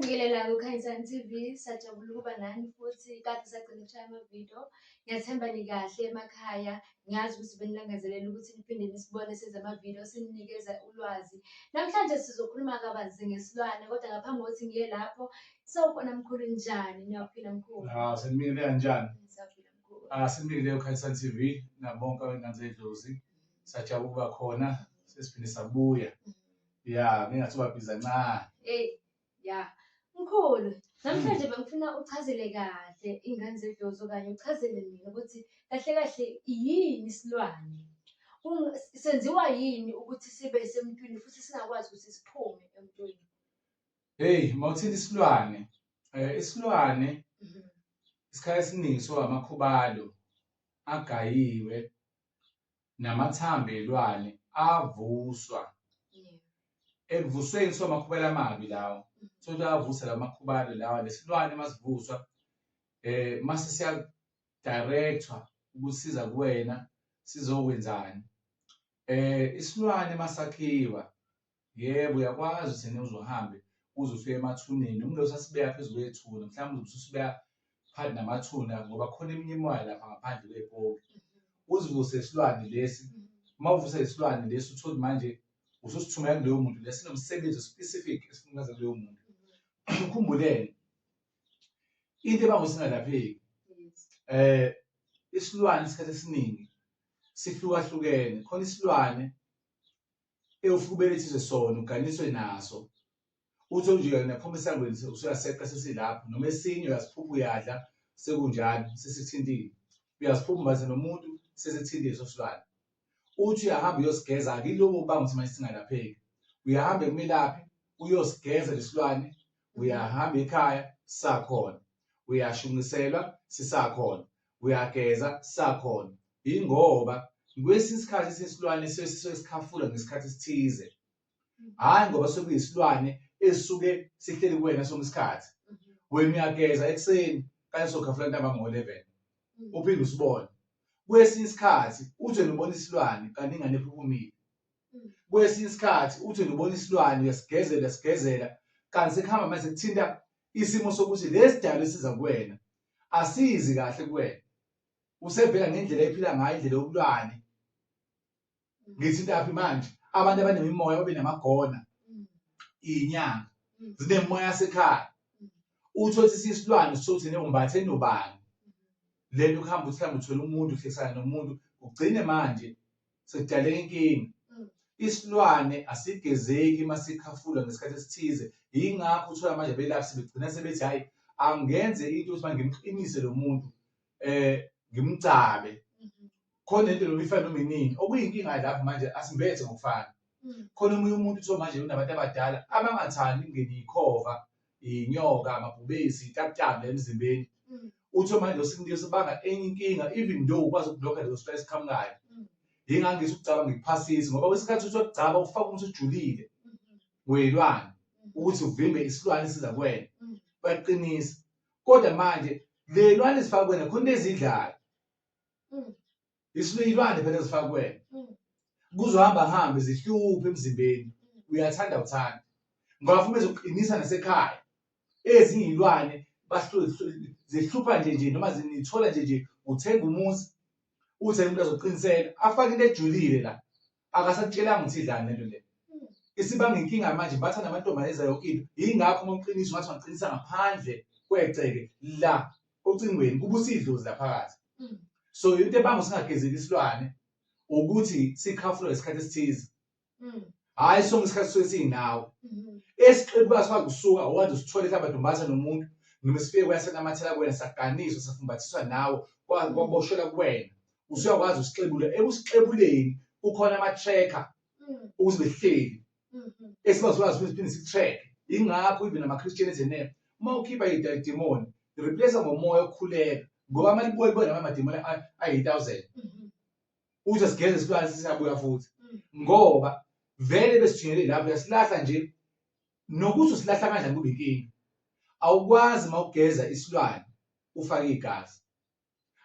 Sanibingelela kuKhanyisani TV, sajabula ukuba nani futhi kade sagcina ukushaya amavidiyo. Ngiyathemba nikahle emakhaya. Ngiyazi ukuthi benilangazelela ukuthi niphinde nisibone senze amavidiyo sininikeza ulwazi. Namhlanje sizokhuluma kabanzi ngesilwane, kodwa ngaphambi kokuthi ngiye lapho, sawubona mkhulu njani? Niyaphila mkhulu? Sanibingelela kanjani? Siyaphila mkhulu. Sanibingelela kuKhanyisani TV nabonke abengane zedlozi. Sajabula ukuba khona, sesiphinde sabuya. Ya, ngingathi ubabhiza ncane. Ya. Mkhulu, namhlanje bengifuna uchazele kahle ingane zedlozi okanye uchazele mina ukuthi kahle kahle yini isilwane? Senziwa yini ukuthi sibe semntwini futhi singakwazi ukuthi siphume emntwini? Mawuthini isilwane? Isilwane isikhathi esiningi so amakhubalo agayiwe namathambo elwane avuswa. Ekuvusweni so amakhubalo amabi lawo. So ayavusa la makhubalo lawa lesilwane masivuswa mase siya directwa ukusiza kuwena sizokwenzani. Isilwane masakhiwa yebo uyakwazi ukuthi uzohambe uze ufike emathuneni ungeke usasibeka phezulu kwethuna mhlawumbe usibeka phakathi namathuna ngoba khona eminye imimoya lapha ngaphandle kwepoki. Uzivuse isilwane lesi mawuvuse isilwane lesi uthola manje ususithumela kuloyo muntu lesi sinomsebenzi specific esifuna ukwenza kuloyo muntu. Ukhumbuleni into ebanga singalapheki isilwane isikhathi esiningi sihlukahlukene. Khona isilwane ufike ubelethiswe sona uganiswe naso uthi nje naphuma esangweni usuyaseqa sesilapho noma esinye uyasiphupha uyadla sekunjalo sesithintile uyaziphupha nomuntu sesithintile leso silwane. Uthi uyahamba uyosigeza akilo banga ukuthi manje singalapheki. Uyahamba kumelaphi uyosigeza lesilwane. Uyahamba ekhaya sakhona, uyashunqiselwa sisakhona, uyageza sakhona. Ingoba kwesinye isikhathi sesilwane sesikhafula ngesikhathi esithize. Hhayi ngoba sekuyisilwane esisuke sihleli kuwena sonke isikhathi. Wena uyageza ekuseni kanti sokhafula ntambama ngo-11 uphinde usibone. Kwesinye isikhathi uthi ubona isilwane kanti ingane ephuphumile. Kwesinye isikhathi uthi ubona isilwane uyasigezela kanti sekuhamba manje sekuthinta isimo sokuthi lesidalo esiza kuwena asizi kahle kuwena. Usevela ngendlela ephila ngayo indlela yokulwane. Ngithi intaphi manje abantu abanemimoya babe namagona inyanga zinemimoya yasekhaya. Uthothi sisilwane sothi umbathe nobani. Lento kuhamba uthi mhlawumbe uthola umuntu uhlekisana nomuntu ugcine manje sekudaleka inkinga. Isilwane asigezeki masikhafula ngesikhathi esithize. Yingakho uthola manje belaphi sebegcina sebethi hhayi angenze into ukuthi manje ngimqinise lo muntu ngimgcabe. Khona into noma ifana noma inini okuyinkinga lapho manje asimbethe ngokufana. Khona omunye umuntu uthiwa manje unabantu abadala abangathandi ukungena ikhova, inyoka, amabhubesi, itaputapa la emzimbeni. Uthiwa manje usimuntu sebanga enye inkinga even though ukwazi ukublokha leso silwane esiqhamukayo. Yingakho ngithi ukucabanga ngikuphasisi ngoba kwesikhathi uthi ukugcaba ufaka umuntu ojulile welwane ukuthi uvimbe isilwane esiza kuwena. Bayaqinisa kodwa manje lelwane ezifaka kuwena khona into ezidlayo. Isilwane phela ezifaka kuwena kuzohamba hambe zihluphe emzimbeni. Uyathanda uthanda ngoba futhi bezoqinisa nasekhaya. Ezinye iy'lwane zihlupha nje noma zinithola nje uthenga umuzi uthenge umuntu azoqinisela afake into ejulile la akasakutshelanga ukuthi idlani lento le. Isibanga inkinga manje bathanda amantombazane enza yonke into. Yingakho uma uqinisa ungathi ungaqinisa ngaphandle kwegceke la ocingweni kuba usidlozi la phakathi. So into ebanga singagezeli isilwane ukuthi sikhafulwa ngesikhathi esithize. Hhayi sonke isikhathi suke siyinawe. Esiqebukazi sifaka kusuka okade usithole mhlawumbe umbatha nomuntu noma sifike kuyasenamathela kuwena sakuganiswa safumbathiswa nawe kwaboshelwa kuwena. Usuyakwazi usixebule ekusixebuleni kukhona ama-tracker ukuthi behleli esibazokwazi ukuthi siphinde si-track. Yingakho even ama-Christian ethi uma ukhipha idimoni replace ngomoya okhuleka ngoba amalibona nama madimoni ayi-1000. Uthi asigeze isilwane sisabuya futhi ngoba vele besithunyelwe lapho yasilahla nje nokuthi usilahla kanjani kube inkinga. Awukwazi mawugeza isilwane ufake igazi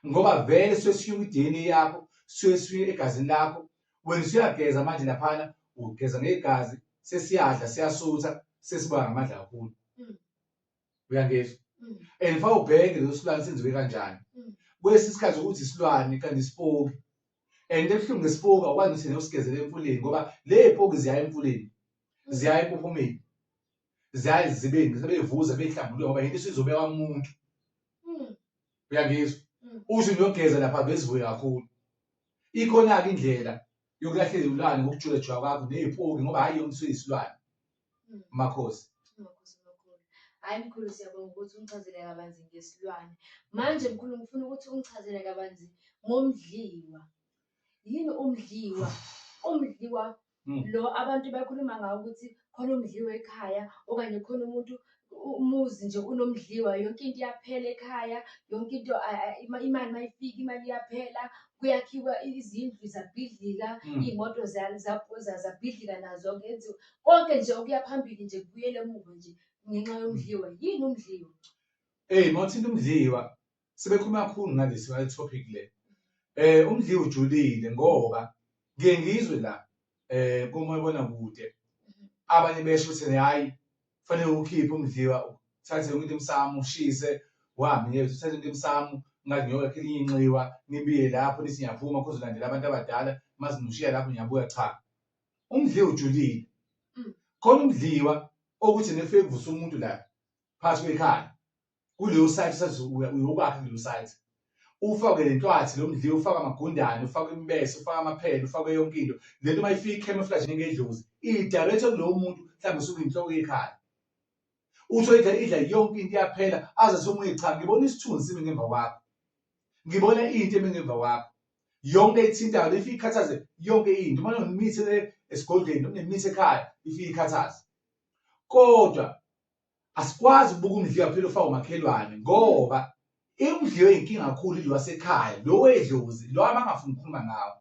ngoba vele siyoshiya i-DNA yakho siyoshiya egazini lakho. Wena usuyageza manje laphana ugeza ngegazi sesiyadla siyasutha sesiba ngamandla kakhulu. uyangizwa. Mm. And fa ubheke leso silwane senziwe kanjani. Kwesi isikhathi ukuthi isilwane kanti isipoki. And ebuhlungu ngesipoki awukwazi ukuthi usigezele emfuleni ngoba ley'poki ziyaya emfuleni. Ziyaya empophomeni. Ziyaye zibe sebeyivuza beyihlambulule ngoba into isizobeka umuntu. Uyangizwa. Usho uyogeza lapha bezivuye kakhulu. Ikhona-ke indlela yokulahlela izilwane ngokujula kwakho ney'poki ngoba hhayi yonke isuke iyisilwane. Makhosi. Hayi mkhulu, siyabonga ukuthi ungichazele kabanzi ngesilwane. Manje mkhulu ngifuna ukuthi ungichazele kabanzi ngomdliwa. Yini umdliwa? Umdliwa lo abantu bakhuluma ngawo ukuthi khona umdliwa ekhaya okanye khona umuzi nje unomdliwa, yonke into iyaphela ekhaya, yonke into imali mayifika imali iyaphela, kuyakhiwa izindlu zabhidlika, iy'moto zabhidlika nazo kenziwa. Konke nje okuya phambili nje kubuyele emuva nje ngenxa yomdliwa. Yini umdliwa? Mawuthinta umdliwa sebekhuluma kakhulu ngale topic le. Umdliwa ujulile ngoba ngike ngizwe la kumabonakude abanye besho ukuthi hhayi kufanele ukhiphe umdliwa, uthathe yonke into emsamo ushise uhambe uthathe into emsamo ngathi ngiyokhela elinye inxiwa nibiye lapho nithi niyaphuma kuzolandela abantu abadala mase nishiya lapho niyabuya. Cha, umdliwa ujulile. Khona umdliwa okuthi nifike kuvusa umuntu la phakathi kwekhaya kuleyo site sathi uyokwakha kuleyo site. Ufake le ntwathi lo mdliwa, ufake amagundane, ufake imbese, ufake amaphela, ufake yonke into. Le nto mayifika i-camouflage ngedlozi idirecthe kulowo muntu mhlawumbe usuke inhloko yekhaya. Uthola idla yonke into iyaphela aze somunye cha ngibona isithunzi simi ngemva kwakho. Ngibona into emi ngemva kwakho. Yonke ethintayo ifike ikhathaze yonke into. Uma unemithi esigodleni noma unemithi ekhaya ifike ikhathaze. Kodwa asikwazi ukubuka umdliwa phela ufake umakhelwane ngoba umdliwa oyinkinga kakhulu idliwa wasekhaya, lo wedlozi, lo abangafuni ukukhuluma ngawo.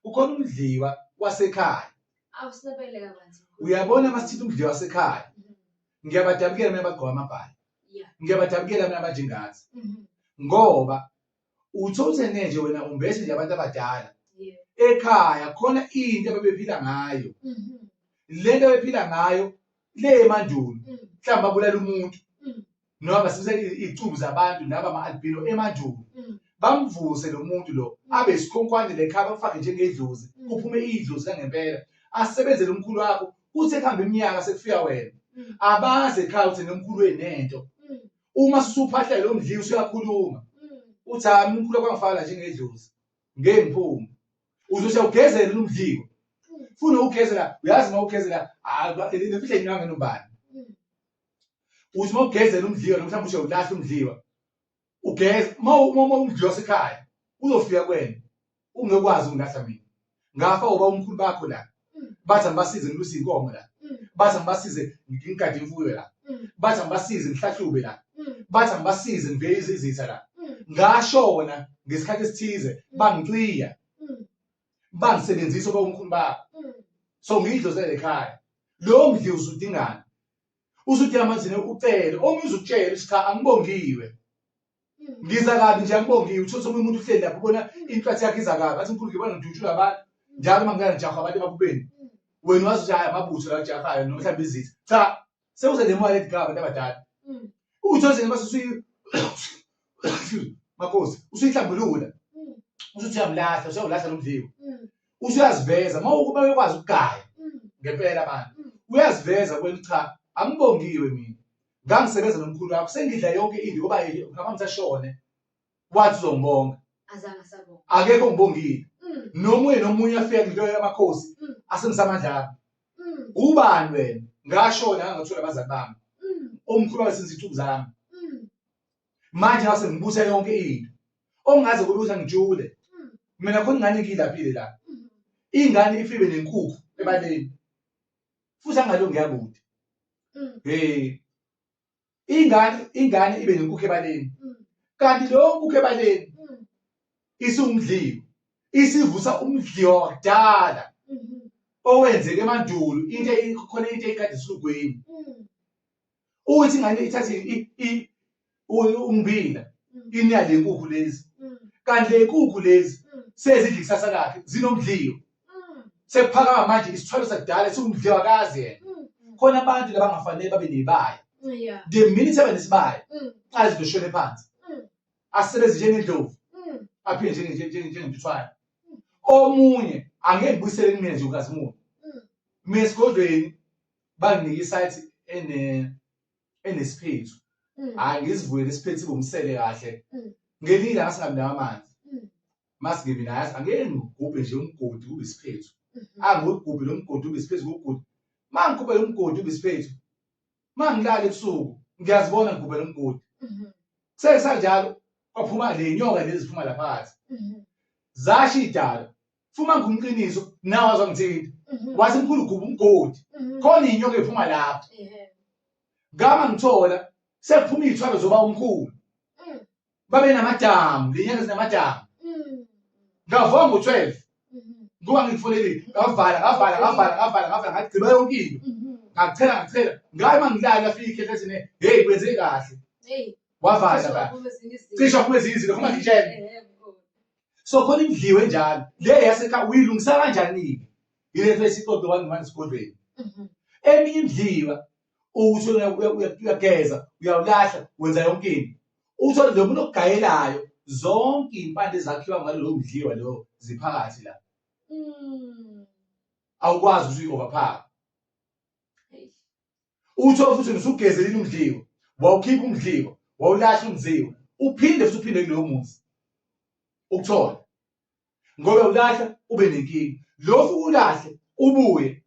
Ukhona umdliwa wasekhaya. Awusinabele kabanzi. Uyabona masithinta umdliwa wasekhaya. Ngiyabadabukela mina abagqoka amabhayi. Ngiyabadabukela mina abanjengathi. Ngoba uthola nje wena umbethe nje abantu abadala. Ekhaya khona into ababephila ngayo. Le nto abephila ngayo le emandulo. Mhlawumbe babulala umuntu. Noma basebenzisa izicubu zabantu laba ama-albino emandulo. Bamvuse lo muntu lo abe isikhonkwane lekhaya bafake njengedlozi kuphume idlozi langempela. Asebenzele umkhulu wakho uthi ekuhamba iminyaka sekufika wena. Abaze ekhaya uthi nomkhulu wenento. Uma susuphahla lo mdliwa usuyakhuluma. Uthi hhayi umkhulu kwangifaka njengedlozi. Ngeke ngiphume. Uzothi awugezele lo mdliwa. Funa ukugezela, uyazi uma ugezela nemfihla inyanga nobani. Uthi uma ugezela umdliwa noma mhlawumbe uyawulahla umdliwa. Ugeze uma umdliwa wasekhaya uzofika kwena ungekwazi ukulahla mina. Ngafa uba umkhulu bakho la. Bathi angibasize ngiluse inkomo la. Bathi angibasize ngigade imfuyo la. Bathi angibasize ngihlahlube la. Bathi angibasize ngiveye izizitha la. Ngashona ngesikhathi esithize bangicwiya. Bangisebenzisa oba umkhulu bakho. So ngiyidlozele ekhaya. Lo mdliwa usudingana. Usudinga amanzi ucele, omunye uzukutshela ukuthi cha angibongiwe. Ngiza kabi nje angibongiwe. Uthola omunye umuntu uhleli lapho ubona inhlathi yakhe iza kabi. Athi mkhulu ngibona ngidutshula abantu. Njalo mangana ngijaha abantu emabubeni. Wena wazi ukuthi hhayi amabutho la ajahayo noma mhlawumbe izitha. Cha, sekuze le moya ethi abantu abadala. Uthola nje mase makhosi usuyihlambulula. Usuthi uyamlahla, usuyawulahla lo mdliwa. Usuyaziveza uma bekwazi ukugaya ngempela abantu. Uyaziveza kwena cha angibongiwe mina. Ngangisebenza nomkhulu wakho sengidla yonke into ngoba ngaphambi sashone. Wathi uzongibonga. Azange sabonga. Akekho ngibongile. Nomunye afika kulelo yamakhosi asengisamandla ami. Ubani wena? Ngashona ngathola abazali bami. Omkhulu wasenza izicubu zami. Manje ngase ngibusa yonke into. Ongaze kube ukuthi ngijule. Mina khona ingane ngiyilaphile la. Ingane ifibe nenkukhu ebaleni. Futhi angalo ngiyakude. Ingane ibe nenkukhu ebaleni. Kanti lo nkukhu ebaleni isumdliwa. Isivusa umdliwa wakudala. Owenzeke emandulo into khona into ekade isulugweni. Uthi ingane ithathe umbila inya le nkukhu lezi. Kanti le nkukhu lezi sezidla ikusasa lakhe zinomdliwa. Sekuphakama manje isithwalo sakudala singumdliwakazi yena. Khona abantu labangafanele babe nebaya Yeah. The minute aba nesibaya azi kushone phansi Mm. asebenze njengendlovu aphinde njengentuthwane. Omunye angeke ngibuyisele kumina nje ukazimulo. Mina esigodlweni banginika isayithi enesiphethu. Hayi ngizivuyele isiphethu sibe umsele kahle. Ngelinye ilanga singabi nawo amanzi. Mase ngibe nayo angeke ngigubhe nje umgodi kube isiphethu. Angigubhe lo mgodi ube isiphethu ngogodi. Mangigubhe lo mgodi ube isiphethu. Mangilala ebusuku ngiyazibona ngigubhe lo mgodi. Seyisanjalo kwaphuma le nyoka lezi ziphuma la phakathi. Zasho idala. Fuma ngumqiniso nawe azongithinta. Wathi mkhulu ugubha umgodi. Khona inyoka ephuma lapha. Ngama ngithola sekuphuma izithwalo zoba umkhulu. Babe namadamu, lenyanga zinamadamu. Ngavuka ngo-12. Ngoba ngifonelile, ngavala ngagciba yonke into. Ngachela. Ngaye mangilala afike ikhethi ethi hey kwenze kahle. Wavala la. Cisha kume izinto khoma ngitshela. So khona imidliwe enjalo. Le yasekhaya uyilungisa kanjani? Ile face ixoxe kwami esigodlweni. Eminye imidliwa uthi uyageza, uyawulahla, wenza yonke into. Uthi lo muntu ogayelayo zonke impande zakhiwa ngalo mdliwa lo ziphakathi la. Awukwazi ukuthi uyi-overpower. Uthi futhi usugezela umdliwa, wawukhipha umdliwa, wawulahla umdliwa, uphinde futhi uphinde kulowo muzi. Ukuthola. Ngoba ulahla ube nenkinga. Lokhu ulahle ubuye.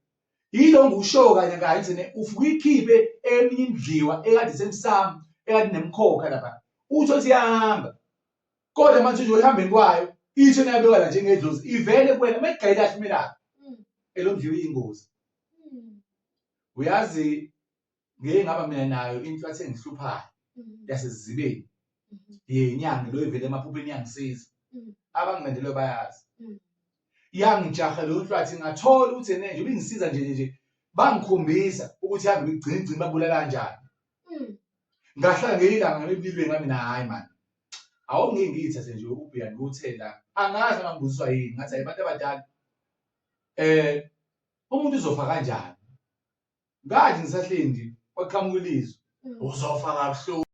Yilo ngikusho kanye kanye ufike uyikhiphe eminye imidliwa ekade semsamo, ekade nemkhokha lapha. Uthi othi iyahamba. Kodwa manje nje uhambeni kwayo, ithe nayabekwa la njengedlozi, ivele kuwena mayigayela imelaphi. Elomdliwa iyingozi. Uyazi ngeke ngaba mina nayo into athe ngihluphayo yasezibeni. Yenyanga lo ivele emaphupheni yangisiza. Abangilandelwe bayazi. Yangijaha lo nhlwathi ngathola ukuthi nje ubingisiza nje bangikhombisa ukuthi hambe igcina babulala kanjani. Ngahlala ngelanga ngemipilweni ngami na hayi man. Awungeke ngiyithathe nje ubhiyani kuthela. Angazi noma ngibuziswa yini ngathi abantu abadala umuntu uzofa kanjani? Ngathi ngisahleli nje kwaqhamuka ilizwi uzofa kabuhlungu.